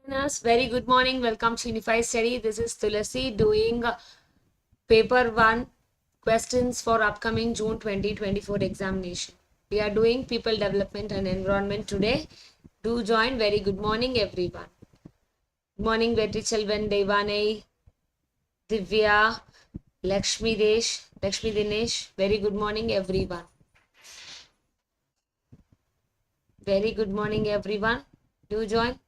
Listeners, very good morning. Welcome to Unified Study. This is Thulasi doing paper 1 questions for upcoming June 2024 examination. We are doing people development and environment today. Do join. Very good morning, everyone. Good morning, Vetri Chelvan, Devane, Divya, Lakshmi Dinesh. Very good morning, everyone. Very good morning, everyone. Do join.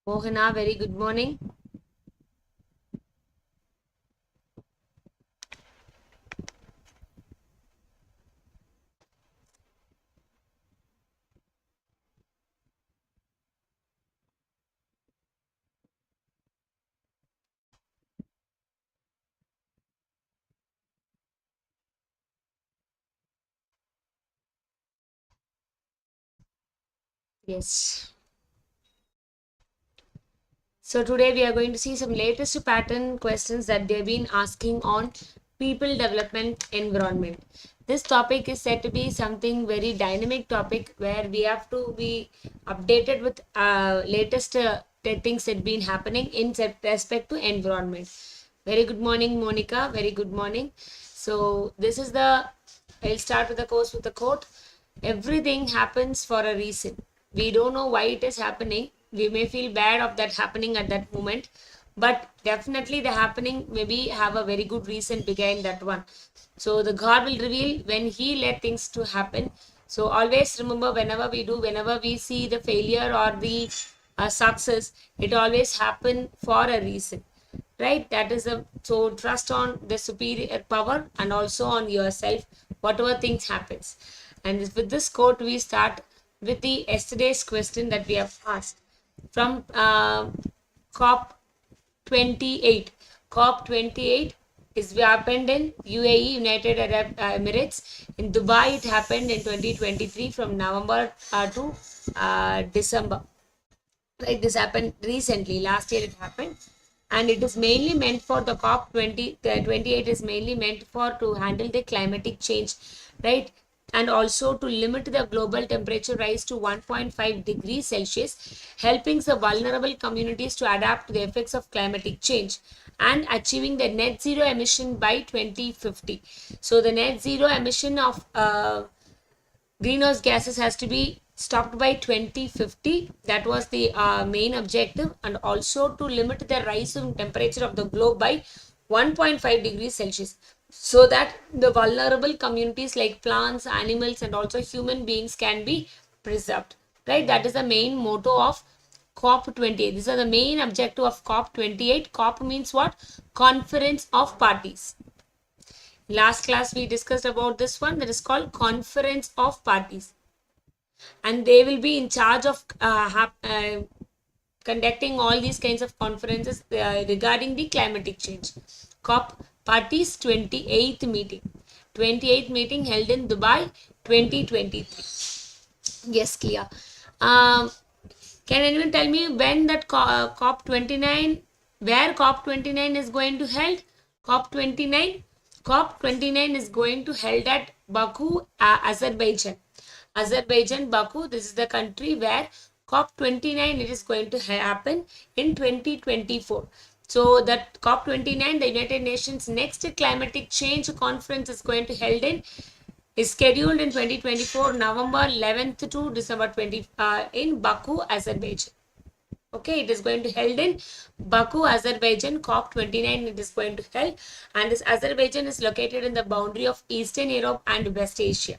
Mohana, very good morning. Yes. So today we are going to see some latest pattern questions that they've been asking on people development environment. This topic is said to be something very dynamic topic where we have to be updated with latest things that been happening in respect to environment. Very good morning, Monica. Very good morning. So this is I'll start with the course with the quote. Everything happens for a reason. We don't know why it is happening. We may feel bad of that happening at that moment, but definitely the happening maybe have a very good reason behind that one. So the God will reveal when he let things to happen. So always remember, whenever we see the failure or the success, it always happen for a reason, right? That is a so trust on the superior power and also on yourself, whatever things happens. And with this quote we start with the yesterday's question that we have asked from COP 28. COP 28 is happened in UAE, United Arab Emirates. In Dubai, it happened in 2023 from November to December. Like this happened recently, last year it happened. And it is mainly meant for the COP 28 is mainly meant for to handle the climatic change, right? And also to limit the global temperature rise to 1.5 degrees Celsius, helping the vulnerable communities to adapt to the effects of climatic change and achieving the net zero emission by 2050. So the net zero emission of greenhouse gases has to be stopped by 2050. That was the main objective, and also to limit the rise in temperature of the globe by 1.5 degrees Celsius, so that the vulnerable communities like plants, animals, and also human beings can be preserved, right? That is the main motto of COP 28. These are the main objective of COP 28. COP means what? Conference of Parties. Last class we discussed about this one, that is called Conference of Parties, and they will be in charge of conducting all these kinds of conferences regarding the climatic change. COP Parties 28th meeting. 28th meeting held in Dubai 2023. Yes, clear. Can anyone tell me when that COP 29, where COP 29 is going to held? COP 29? COP 29 is going to held at Baku, Azerbaijan. Azerbaijan, Baku, this is the country where COP 29 it is going to happen in 2024. So that COP 29, the United Nations next climatic change conference is going to held is scheduled in 2024 November 11th to December 20 in Baku, Azerbaijan. Okay, it is going to held in Baku, Azerbaijan. COP 29 it is going to held, and this Azerbaijan is located in the boundary of Eastern Europe and West Asia.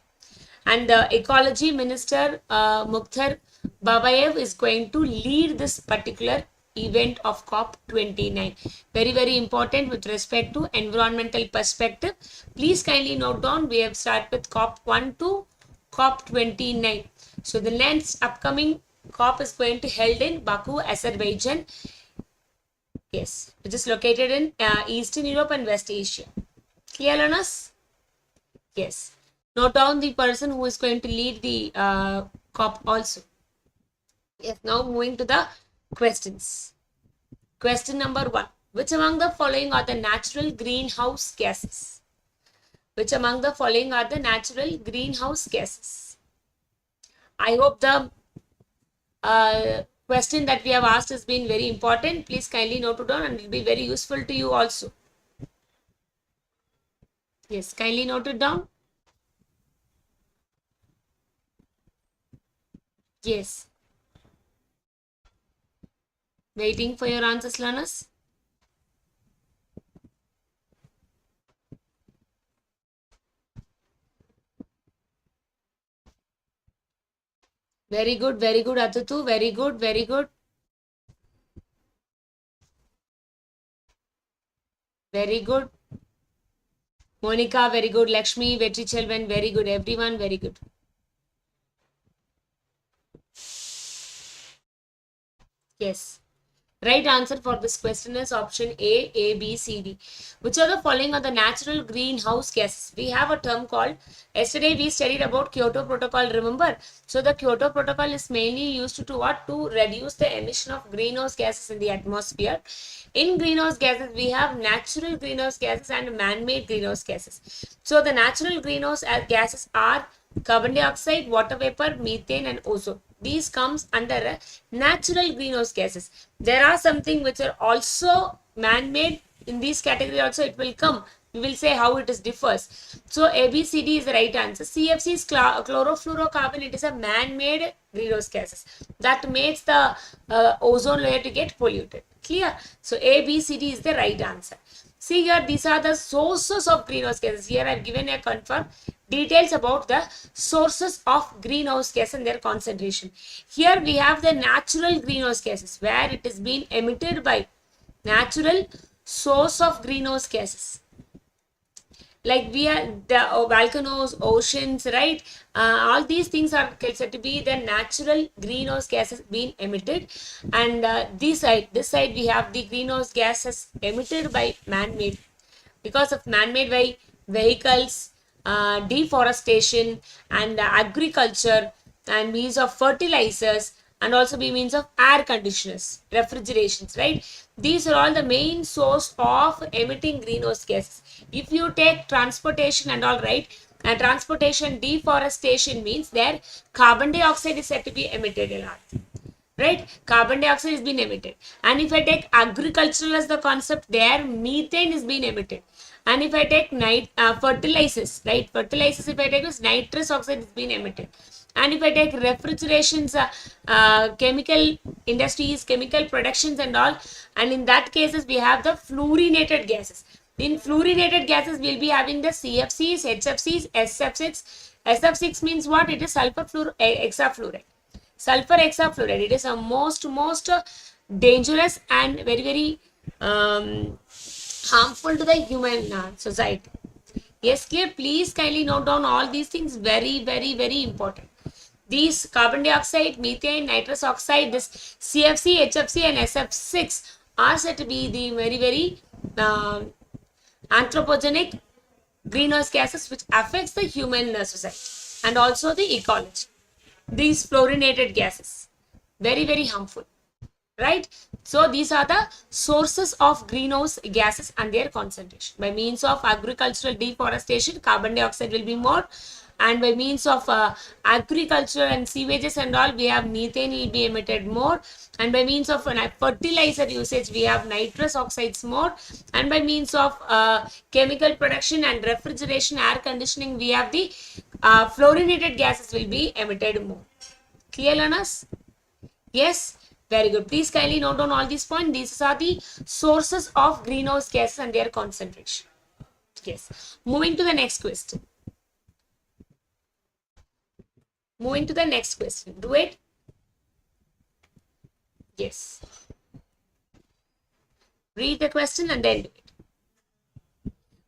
And the ecology minister Mukhtar Babayev is going to lead this particular event of COP 29. Very, very important with respect to environmental perspective. Please kindly note down, we have started with COP 1 to COP 29. So the next upcoming COP is going to held in Baku, Azerbaijan. Yes, which is located in Eastern Europe and West Asia. Clear, learners? Yes. Note down the person who is going to lead the COP also. Yes, now moving to the questions. Question number 1. Which among the following are the natural greenhouse gases? Which among the following are the natural greenhouse gases? I hope the question that we have asked has been very important. Please kindly note it down and it will be very useful to you also. Yes, kindly note it down. Yes. Waiting for your answers, learners. Very good, Atutu. Very good, very good. Very good. Monica, very good. Lakshmi, Vetri Chelvan, very good. Everyone, very good. Yes. Right answer for this question is option A, B, C, D. Which of the following are the natural greenhouse gases? We have a term called, yesterday we studied about Kyoto Protocol, remember? So the Kyoto Protocol is mainly used to what? To reduce the emission of greenhouse gases in the atmosphere. In greenhouse gases, we have natural greenhouse gases and man-made greenhouse gases. So the natural greenhouse gases are carbon dioxide, water vapor, methane and ozone. These comes under natural greenhouse gases. There are something which are also man-made. In this category also it will come. We will say how it is differs. So ABCD is the right answer. CFC is chlorofluorocarbon. It is a man-made greenhouse gases that makes the ozone layer to get polluted. Clear? So ABCD is the right answer. See here, these are the sources of greenhouse gases. Here I have given a confirm details about the sources of greenhouse gas and their concentration. Here we have the natural greenhouse gases where it is being emitted by natural source of greenhouse gases. Like we are the volcanoes, oceans, right? All these things are said to be the natural greenhouse gases being emitted. And this side we have the greenhouse gases emitted by man-made, because of man-made by vehicles, deforestation and agriculture and means of fertilizers, and also by means of air conditioners, refrigerations, right? These are all the main source of emitting greenhouse gases. If you take transportation and all, right, and transportation, deforestation means there carbon dioxide is said to be emitted a lot, right? Carbon dioxide is being emitted. And if I take agricultural as the concept, there methane is being emitted. And if I take fertilizers, right, fertilizers, if I take this, nitrous oxide is being emitted. And if I take refrigerations, chemical industries, chemical productions and all, and in that cases we have the fluorinated gases. In fluorinated gases we'll be having the CFCs, HFCs, SF6. SF6 means what? It is sulfur hexafluoride. Sulfur hexafluoride, it is a most dangerous and very harmful to the human society. Yes, clear? Please kindly note down all these things. Very important. These carbon dioxide, methane, nitrous oxide, this CFC, HFC and SF6 are said to be the very anthropogenic greenhouse gases which affects the human society and also the ecology. These fluorinated gases, very harmful, right? So these are the sources of greenhouse gases and their concentration. By means of agricultural deforestation, carbon dioxide will be more, and by means of agriculture and sewages and all, we have methane will be emitted more, and by means of fertilizer usage we have nitrous oxides more, and by means of chemical production and refrigeration, air conditioning, we have the fluorinated gases will be emitted more. Clear, learners? Yes, very good. Please kindly note down all these points. These are the sources of greenhouse gases and their concentration. Yes. Moving to the next question. Moving to the next question. Do it. Yes. Read the question and then do it.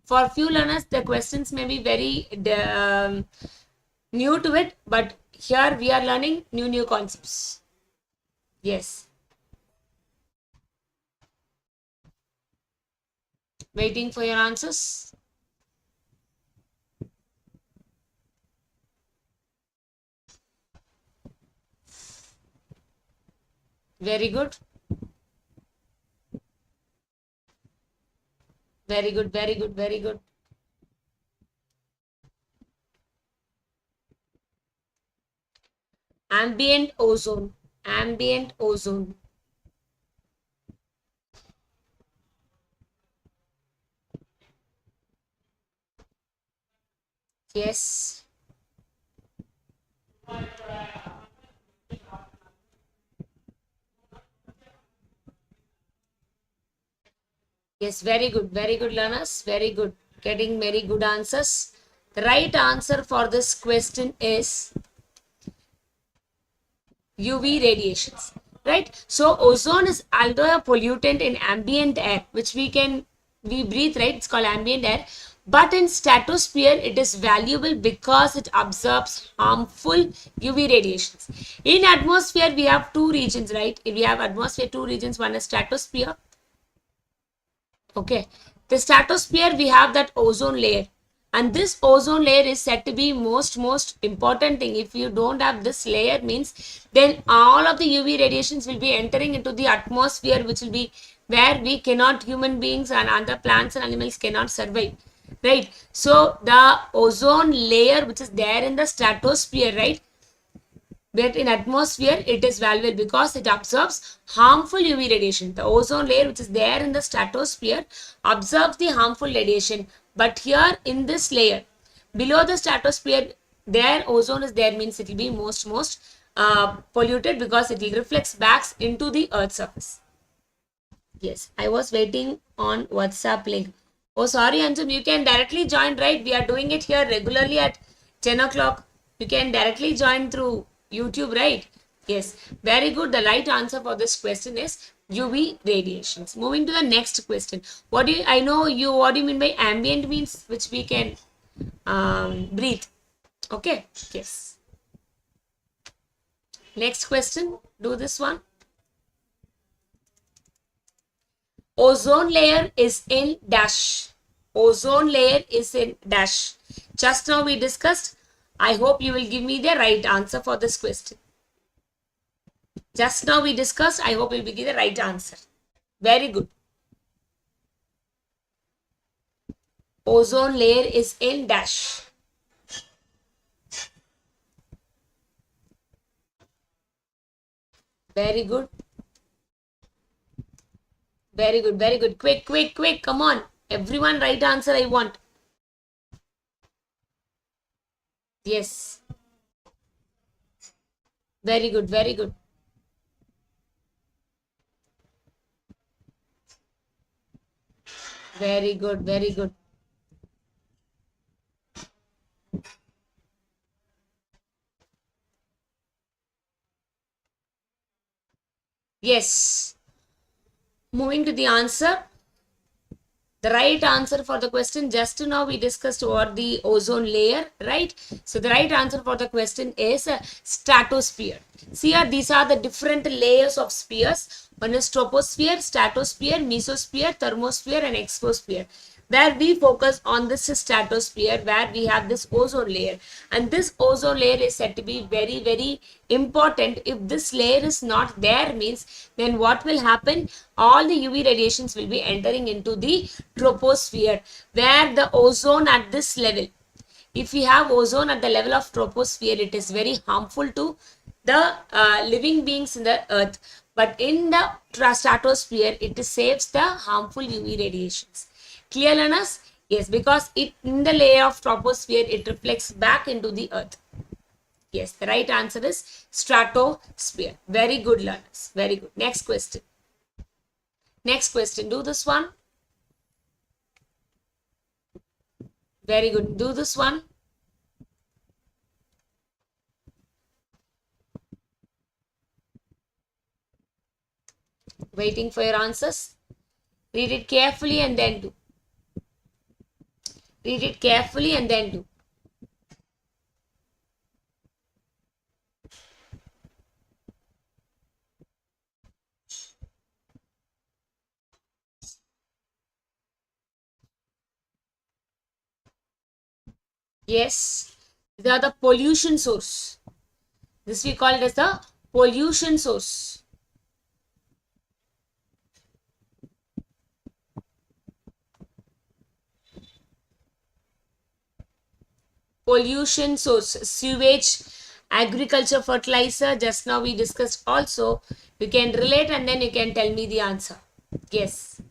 For few learners, the questions may be very new to it, but here we are learning new concepts. Yes. Waiting for your answers. Very good. Very good, very good, very good. Ambient ozone. Ambient ozone. Yes. Yes, very good, learners. Very good. Getting very good answers. The right answer for this question is UV radiations. Right? So ozone is although a pollutant in ambient air, which we breathe, right? It's called ambient air. But in stratosphere, it is valuable because it absorbs harmful UV radiations. In atmosphere, we have two regions, right? We have atmosphere, two regions. One is stratosphere. Okay, the stratosphere, we have that ozone layer, and this ozone layer is said to be most important thing. If you don't have this layer, means then all of the UV radiations will be entering into the atmosphere, which will be where we cannot, human beings and other plants and animals cannot survive, right? So the ozone layer which is there in the stratosphere, right, but in atmosphere it is valuable because it absorbs harmful UV radiation. The ozone layer which is there in the stratosphere absorbs the harmful radiation, but here in this layer below the stratosphere, there ozone is there, means it will be most polluted because it reflects back into the earth's surface. Yes, I was waiting on WhatsApp link. Oh, sorry, Anjum, you can directly join, right? We are doing it here regularly at 10 o'clock. You can directly join through YouTube, right? Yes, very good. The right answer for this question is UV radiations. Moving to the next question. I know you, what do you mean by ambient means which we can breathe? Okay, yes. Next question, do this one. Ozone layer is in dash. Ozone layer is in dash. Just now we discussed. I hope you will give me the right answer for this question. Just now we discussed. I hope you will give the right answer. Very good. Ozone layer is in dash. Very good. Very good. Very good. Quick, quick, quick. Come on. Everyone, right answer I want. Yes. Very good. Very good. Very good. Very good. Yes. Moving to the answer. The right answer for the question, just now we discussed what the ozone layer, right? So the right answer for the question is stratosphere. See here, these are the different layers of spheres. One is troposphere, stratosphere, mesosphere, thermosphere, and exosphere. Where we focus on this stratosphere, where we have this ozone layer, and this ozone layer is said to be very important. If this layer is not there, means then what will happen, all the UV radiations will be entering into the troposphere, where the ozone at this level, if we have ozone at the level of troposphere, it is very harmful to the living beings in the earth, but in the stratosphere it saves the harmful UV radiations. Clear, learners? Yes, because it in the layer of troposphere, it reflects back into the earth. Yes, the right answer is stratosphere. Very good, learners. Very good. Next question. Next question. Do this one. Very good. Do this one. Waiting for your answers. Read it carefully and then do. Read it carefully and then do. Yes, they are the pollution source. This we call it as the pollution source. pollution source, sewage, agriculture, fertilizer. Just now we discussed also. You can relate and then you can tell me the answer. Yes.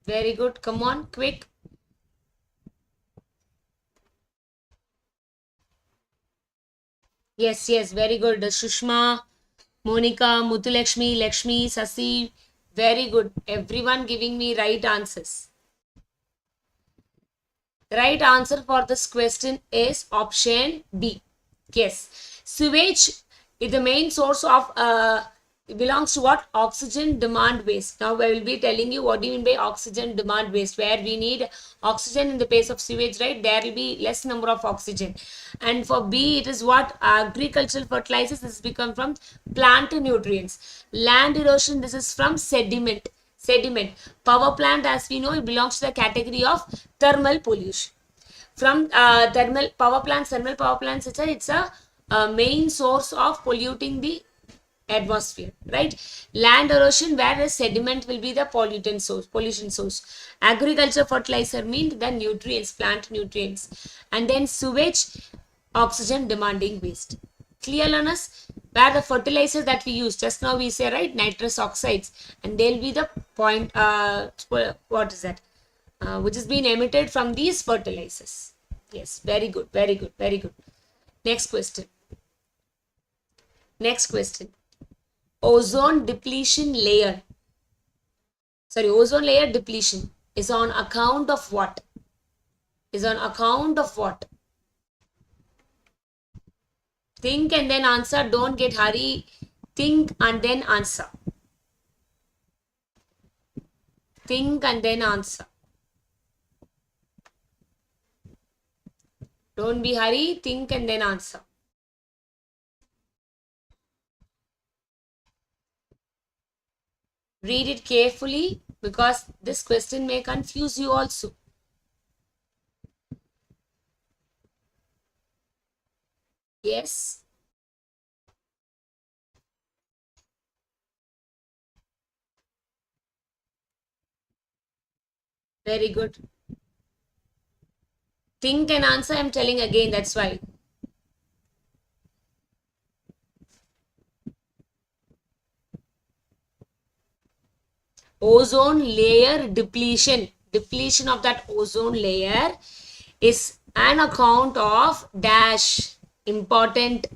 Very good. Come on, quick. Yes, yes, very good. Shushma, Monica, Muthulakshmi, Lakshmi, Sasi. Very good. Everyone giving me right answers. The right answer for this question is option B. Yes. Sewage is the main source of it belongs to what? Oxygen demand waste. Now I will be telling you what do you mean by oxygen demand waste, where we need oxygen in the place of sewage, right? There will be less number of oxygen. And for B, it is what? Agricultural fertilizers. This become from plant nutrients. Land erosion, this is from sediment. Power plant, as we know, it belongs to the category of thermal pollution. From thermal power plants, it's a main source of polluting the atmosphere, right? Land erosion, whereas sediment will be the pollution source. Agriculture fertilizer means the nutrients, plant nutrients. And then sewage, oxygen demanding waste. Clear, learners? Where the fertilizers that we use, just now we say, right, nitrous oxides, and they'll be the point, what is that? Which is being emitted from these fertilizers. Yes, very good, very good, very good. Next question. Next question. Ozone depletion layer. Sorry, ozone layer depletion is on account of what? Is on account of what? Think and then answer. Don't get hurry. Think and then answer. Think and then answer. Don't be hurry. Think and then answer. Read it carefully because this question may confuse you also. Yes. Very good. Think and answer, I'm telling again, that's why. Ozone layer depletion. Depletion of that ozone layer is an account of dash. Important.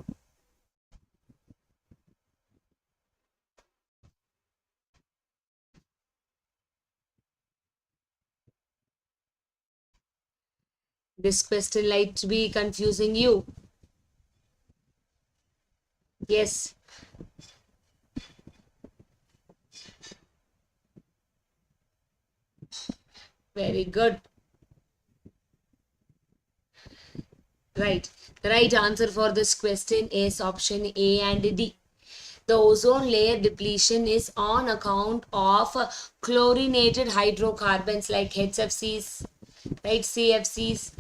This question might be confusing you. Yes. Very good. Right. The right answer for this question is option A and D. The ozone layer depletion is on account of chlorinated hydrocarbons like HFCs, right? CFCs.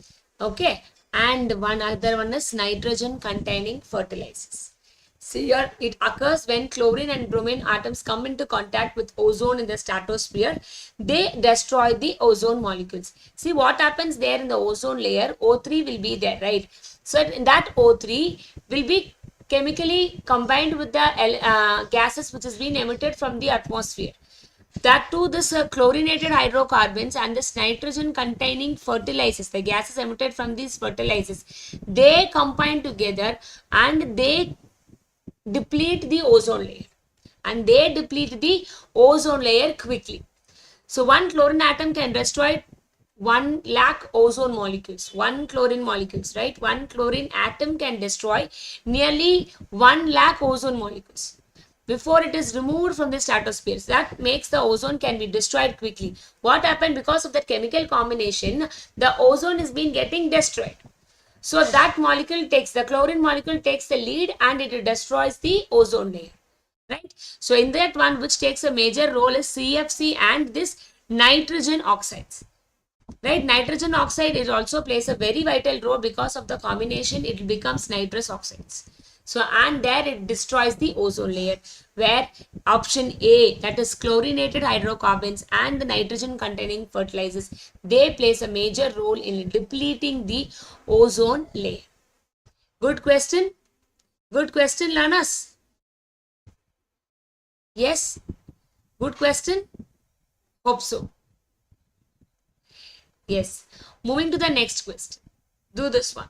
Okay. And one other one is nitrogen containing fertilizers. See here, it occurs when chlorine and bromine atoms come into contact with ozone in the stratosphere. They destroy the ozone molecules. See what happens there in the ozone layer, O3 will be there, right? So in that O3 will be chemically combined with the gases which has been emitted from the atmosphere. That too, this chlorinated hydrocarbons and this nitrogen containing fertilizers, the gases emitted from these fertilizers, they combine together and they deplete the ozone layer, and they deplete the ozone layer quickly. So one chlorine atom can destroy 1 lakh ozone molecules, 1 chlorine molecules, right? 1 chlorine atom can destroy nearly 1 lakh ozone molecules before it is removed from the stratosphere. So that makes the ozone can be destroyed quickly. What happened? Because of that chemical combination, the ozone is being getting destroyed. So that molecule takes, the chlorine molecule takes the lead and it destroys the ozone layer, right? So in that one, which takes a major role is CFC and this nitrogen oxides, right? Nitrogen oxide, it also plays a very vital role because of the combination, it becomes nitrous oxides. So, and there it destroys the ozone layer, where option A, that is chlorinated hydrocarbons and the nitrogen containing fertilizers, they plays a major role in depleting the ozone layer. Good question. Good question, learners. Yes. Good question. Hope so. Yes. Moving to the next question. Do this one.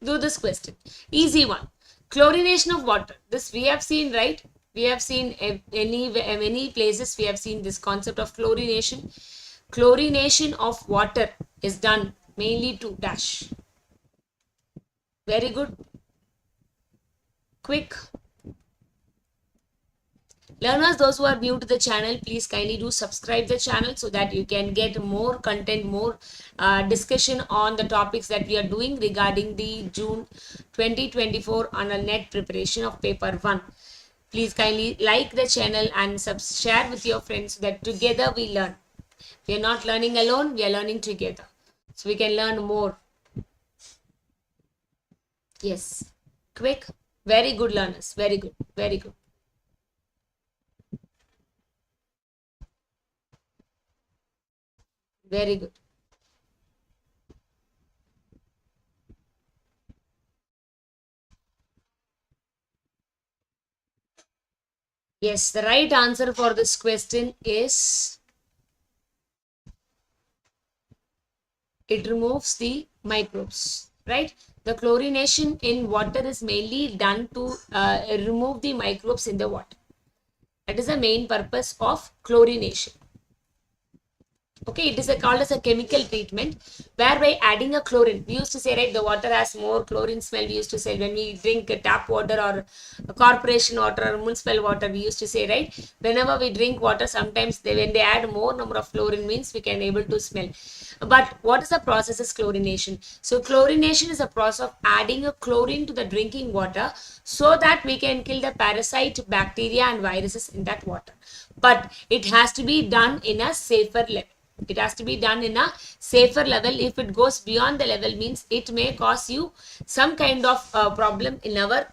Do this question. Easy one. Chlorination of water. This we have seen, right? We have seen many places we have seen this concept of chlorination. Chlorination of water is done mainly to dash. Very good. Quick. Learners, those who are new to the channel, please kindly do subscribe the channel so that you can get more content, more discussion on the topics that we are doing regarding the June 2024 on a net preparation of paper 1. Please kindly like the channel and share with your friends so that together we learn. We are not learning alone, we are learning together. So we can learn more. Yes. Quick. Very good, learners. Very good. Very good. Very good. Yes, the right answer for this question is it removes the microbes, right? The chlorination in water is mainly done to remove the microbes in the water. That is the main purpose of chlorination. Okay, it is called as a chemical treatment whereby adding a chlorine. We used to say, right, the water has more chlorine smell. We used to say when we drink tap water or corporation water or municipal water, we used to say, right, whenever we drink water, sometimes when they add more number of chlorine means we can able to smell. But what is the process is chlorination? So chlorination is a process of adding a chlorine to the drinking water so that we can kill the parasite, bacteria and viruses in that water. But it has to be done in a safer level. It has to be done in a safer level. If it goes beyond the level means it may cause you some kind of problem in our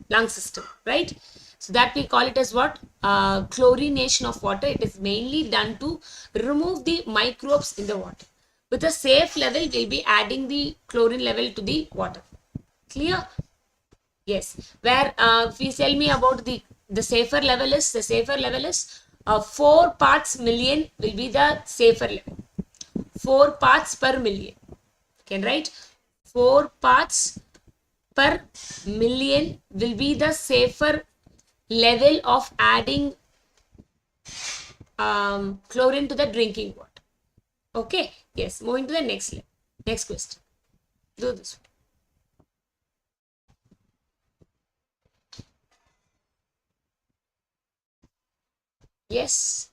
lung system, right? So that we call it as what? Chlorination of water. It is mainly done to remove the microbes in the water. With a safe level, we'll be adding the chlorine level to the water. Clear? Yes. Where if you tell me about the safer level is, 4 parts million will be the safer level. 4 parts per million. Can write 4 parts per million will be the safer level of adding chlorine to the drinking water. Okay. Yes. Moving to the next question. Do this one. Yes.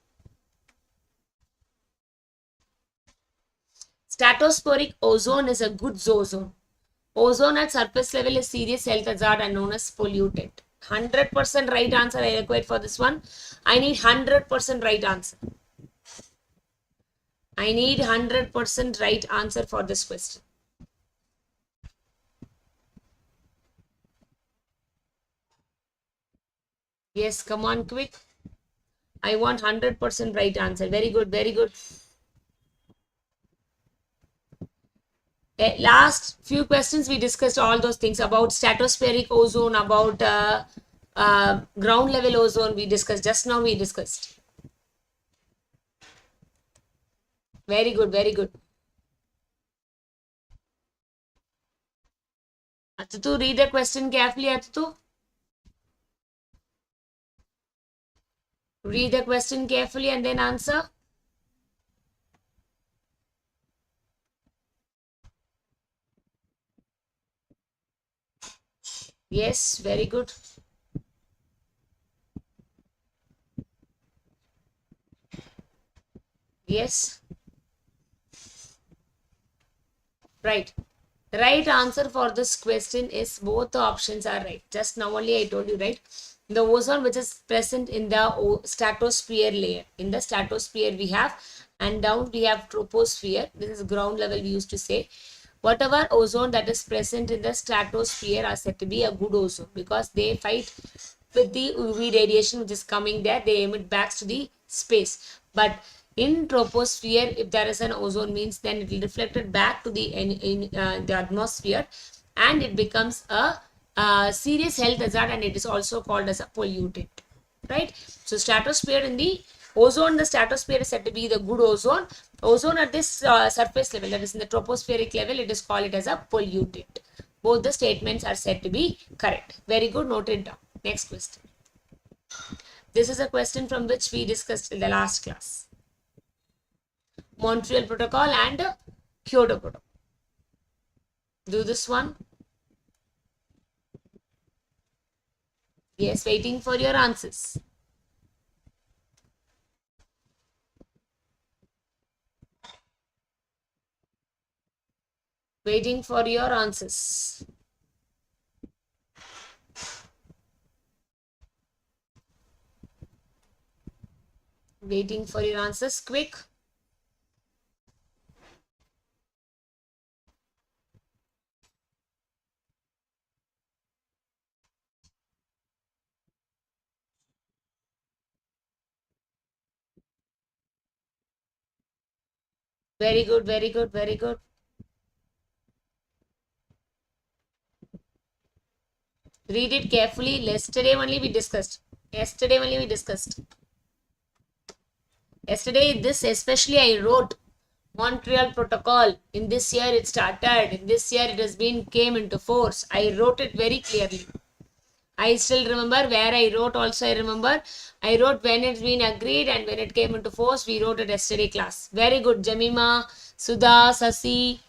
Stratospheric ozone is a good ozone. Ozone at surface level is serious health hazard and known as polluted. 100% right answer I require for this one. I need 100% right answer. I need 100% right answer for this question. Yes, come on, quick. I want 100% right answer. Very good, very good. Last few questions we discussed all those things about stratospheric ozone, about ground level ozone we discussed. Just now we discussed. Very good, very good. Atutu, read the question carefully, Atutu. Read the question carefully and then answer. Yes, very good. Yes. Right. The right answer for this question is both the options are right. Just now only I told you, right? The ozone which is present in the stratosphere layer. In the stratosphere we have, and down we have troposphere. This is ground level we used to say. Whatever ozone that is present in the stratosphere are said to be a good ozone, because they fight with the UV radiation which is coming there. They emit back to the space. But in troposphere, if there is an ozone, means then it will reflect it back to the atmosphere, and it becomes a serious health hazard, and it is also called as a pollutant, right? So stratosphere in the ozone, the stratosphere is said to be the good ozone. Ozone at this surface level, that is in the tropospheric level, it is called it as a pollutant. Both the statements are said to be correct. Very good, note it down. Next question. This is a question from which we discussed in the last class. Montreal Protocol and Kyoto Protocol. Do this one. Yes, waiting for your answers. Waiting for your answers. Waiting for your answers. Quick. Very good, very good, very good. Read it carefully. Yesterday only we discussed. Yesterday, this especially I wrote Montreal Protocol. In this year it started. In this year it has been came into force. I wrote it very clearly. I still remember where I wrote also. I remember I wrote when it's been agreed and when it came into force. We wrote it yesterday class. Very good. Jamima, Sudha, Sasi,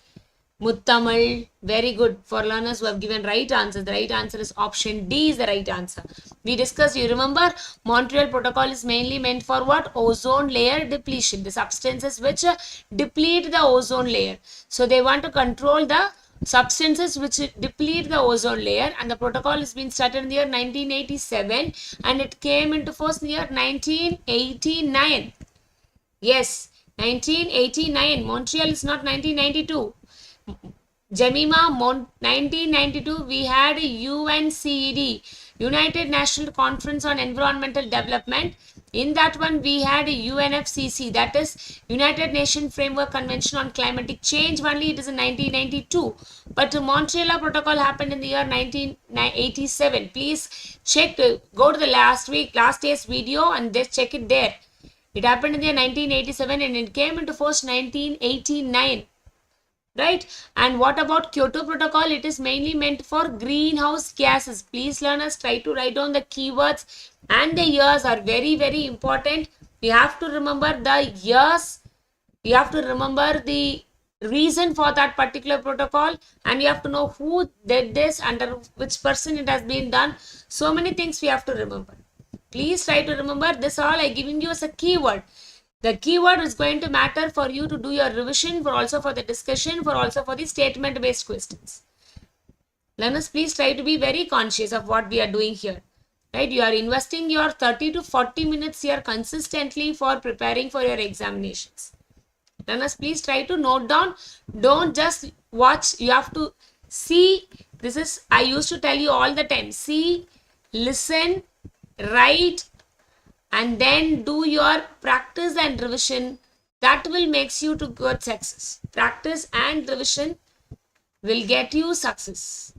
Muttamal, very good. For learners who have given right answer, the right answer is option D is the right answer. We discussed, you remember, Montreal Protocol is mainly meant for what? Ozone layer depletion. The substances which deplete the ozone layer. So they want to control the substances which deplete the ozone layer, and the protocol has been started in the year 1987 and it came into force in the year 1989. Yes, 1989. Montreal is not 1992. Jemima, 1992, we had UNCED, United National Conference on Environmental Development. In that one, we had UNFCCC, that is United Nations Framework Convention on Climatic Change. Only it is in 1992. But the Montreal Protocol happened in the year 1987. Please check, go to the last day's video and just check it there. It happened in the year 1987 and it came into force 1989. Right? And what about Kyoto Protocol? It is mainly meant for greenhouse gases. Please learners, try to write down the keywords, and the years are very, very important. You have to remember the years. You have to remember the reason for that particular protocol, and you have to know who did this, under which person it has been done. So many things we have to remember. Please try to remember this. All I giving you as a keyword. The keyword is going to matter for you to do your revision, for also for the discussion, for also for the statement based questions. Learners, please try to be very conscious of what we are doing here. Right? You are investing your 30 to 40 minutes here consistently for preparing for your examinations. Learners, please try to note down. Don't just watch. You have to see. This is, I used to tell you all the time. See, listen, write, and then do your practice and revision. That will makes you to good success. Practice and revision will get you success.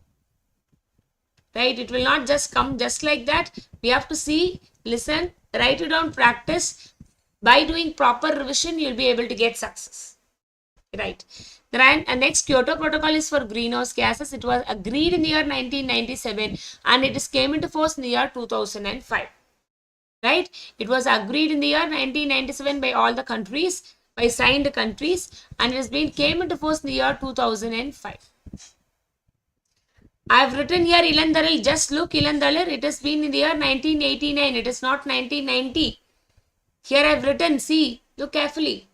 Right? It will not just come just like that. We have to see, listen, write it down, practice. By doing proper revision, you'll be able to get success. Right? And next, Kyoto Protocol is for greenhouse gases. It was agreed in the year 1997 and it came into force in the year 2005. Right? It was agreed in the year 1997 by all the countries, by signed countries, and it has been came into force in the year 2005. I have written here Ilandaral. Just look, Ilandaral. It has been in the year 1989. It is not 1990. Here I have written. See, look carefully.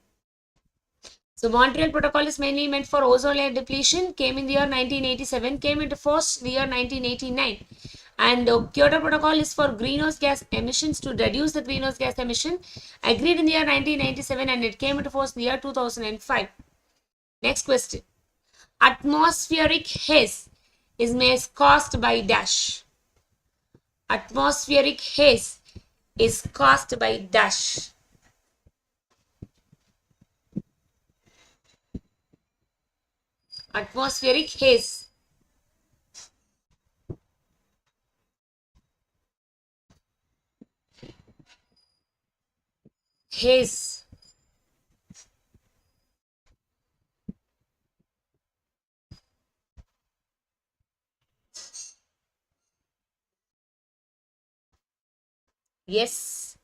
So Montreal Protocol is mainly meant for ozone layer depletion. Came in the year 1987. Came into force in the year 1989. And Kyoto Protocol is for greenhouse gas emissions, to reduce the greenhouse gas emission. Agreed in the year 1997 and it came into force in the year 2005. Next question. Atmospheric haze is caused by dash. Atmospheric haze is caused by dash. Atmospheric haze. Haze. Yes.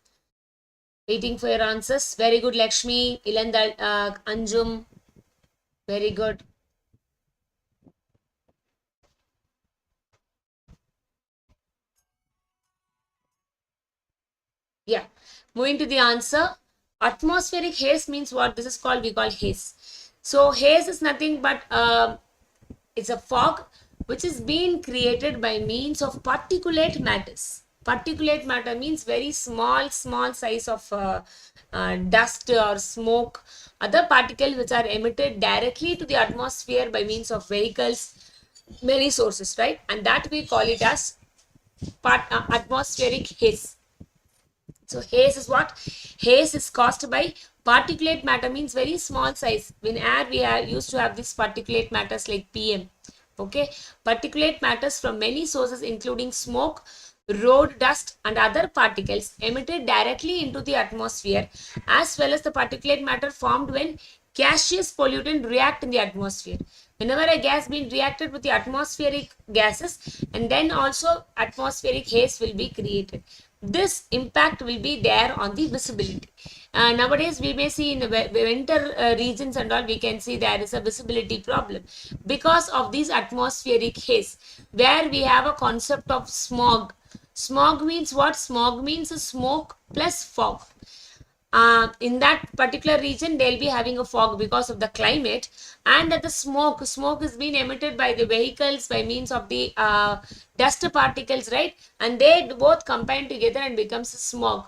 Waiting for your answers. Very good, Lakshmi, Ilandal, Anjum. Very good. Yeah. Moving to the answer. Atmospheric haze means what? This is called, we call haze. So haze is nothing but it's a fog which is being created by means of particulate matters. Particulate matter means very small size of dust or smoke, other particles which are emitted directly to the atmosphere by means of vehicles, many sources, right? And that we call it as atmospheric haze. So haze is what? Haze is caused by particulate matter, means very small size. In air, we are used to have these particulate matters like PM. Okay, particulate matters from many sources including smoke, road dust and other particles emitted directly into the atmosphere, as well as the particulate matter formed when gaseous pollutant react in the atmosphere. Whenever a gas being reacted with the atmospheric gases, and then also atmospheric haze will be created. This impact will be there on the visibility. Nowadays we may see in the winter regions and all, we can see there is a visibility problem because of these atmospheric haze, where we have a concept of smog. Smog means what? Smog means smoke plus fog. In that particular region they'll be having a fog because of the climate, and the smoke is being emitted by the vehicles by means of the dust particles, right? And they both combine together and becomes smog.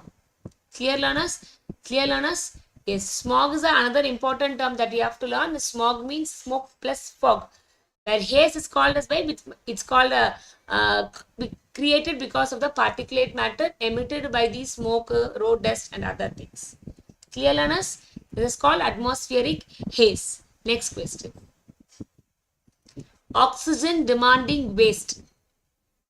Clear, learners? Clear, learners? Yes, smog is another important term that you have to learn. Smog means smoke plus fog, where haze is called as by, it's called a created because of the particulate matter emitted by the smoke, road dust and other things. Clear, learners? This is called atmospheric haze. Next question. Oxygen demanding waste.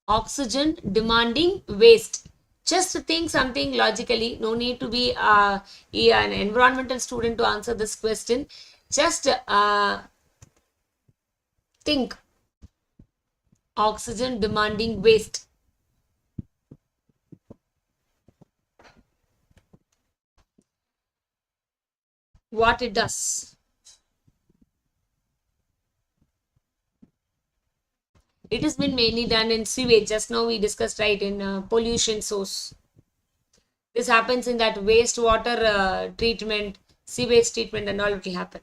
Oxygen demanding waste. Just think something logically. No need to be an environmental student to answer this question. Just think. Oxygen demanding waste. What it does? It has been mainly done in sewage. Just now we discussed, right, in pollution source. This happens in that wastewater treatment, sewage treatment and all it will happen.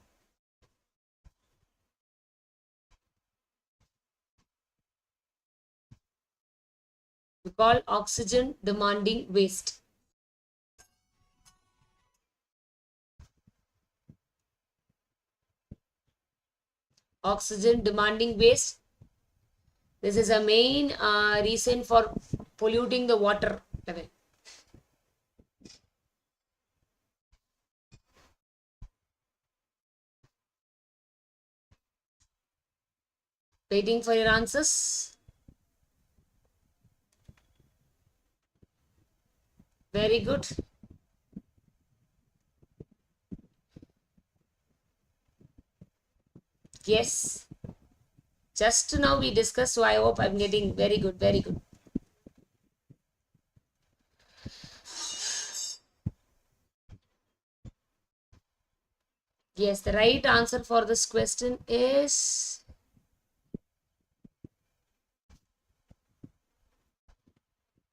We call oxygen demanding waste. Oxygen demanding waste. This is a main reason for polluting the water level. Waiting for your answers. Very good. Yes. Just now we discussed, so I hope I'm getting very good, very good. Yes, the right answer for this question is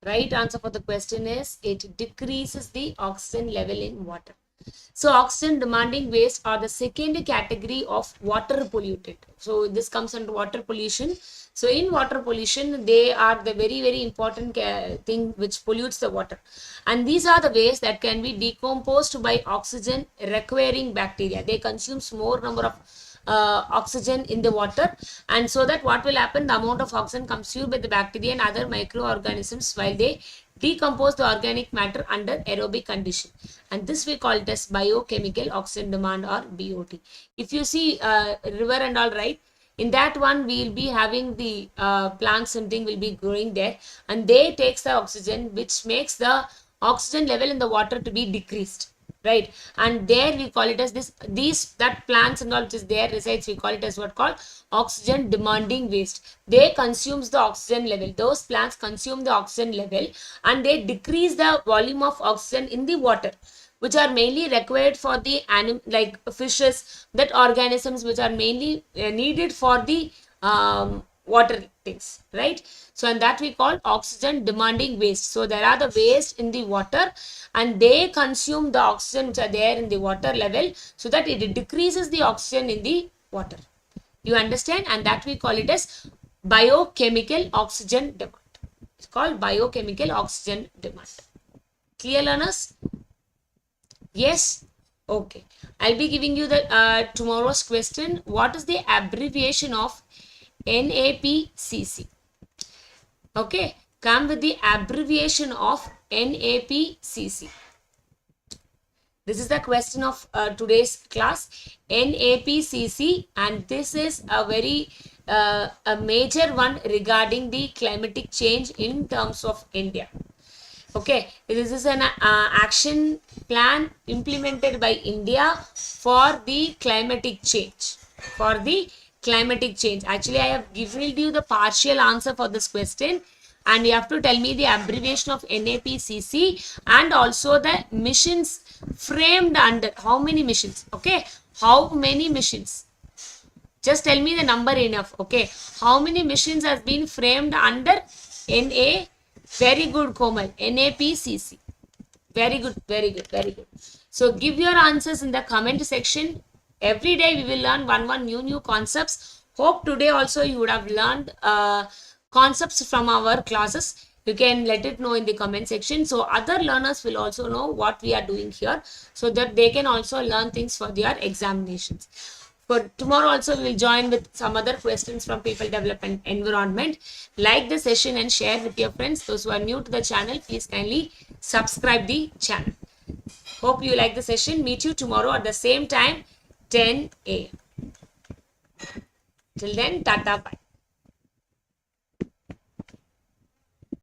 right answer for the question is it decreases the oxygen level in water. So oxygen demanding waste are the second category of water pollutant. So this comes under water pollution. So in water pollution, they are the very important thing which pollutes the water. And these are the waste that can be decomposed by oxygen requiring bacteria. They consume more number of oxygen in the water, and so that what will happen, the amount of oxygen consumed by the bacteria and other microorganisms while they decompose the organic matter under aerobic condition, and this we call it as biochemical oxygen demand or BOD. If you see river and all, right, in that one we will be having the plants, something will be growing there, and they takes the oxygen, which makes the oxygen level in the water to be decreased, right? And there we call it as these that plants and all which is there resides, we call it as what called oxygen demanding waste. They consumes the oxygen level, those plants consume the oxygen level, and they decrease the volume of oxygen in the water, which are mainly required for the like fishes, that organisms which are mainly needed for the water things, right? So, and that we call oxygen demanding waste. So, there are the waste in the water, and they consume the oxygen which are there in the water level, so that it decreases the oxygen in the water. You understand? And that we call it as biochemical oxygen demand. It's called biochemical oxygen demand. Clear, learners? Yes? Okay. I'll be giving you the tomorrow's question. What is the abbreviation of NAPCC? Okay. Come with the abbreviation of NAPCC. This is the question of today's class, NAPCC, and this is a very a major one regarding the climatic change in terms of India. Okay, this is an action plan implemented by India for the climatic change. For the climatic change. Actually, I have given you the partial answer for this question, and you have to tell me the abbreviation of NAPCC and also the missions framed under. How many missions? Okay, how many missions? Just tell me the number enough. Okay, how many missions has been framed under NA? Very good, Komal. NAPCC. Very good, very good, very good. So give your answers in the comment section. Every day we will learn one new concepts. Hope today also you would have learned concepts from our classes. You can let it know in the comment section, so other learners will also know what we are doing here, so that they can also learn things for their examinations. For tomorrow also we will join with some other questions from people development environment. Like the session and share with your friends. Those who are new to the channel, please kindly subscribe the channel. Hope you like the session. Meet you tomorrow at the same time, 10 a.m. Till then, tata, bye.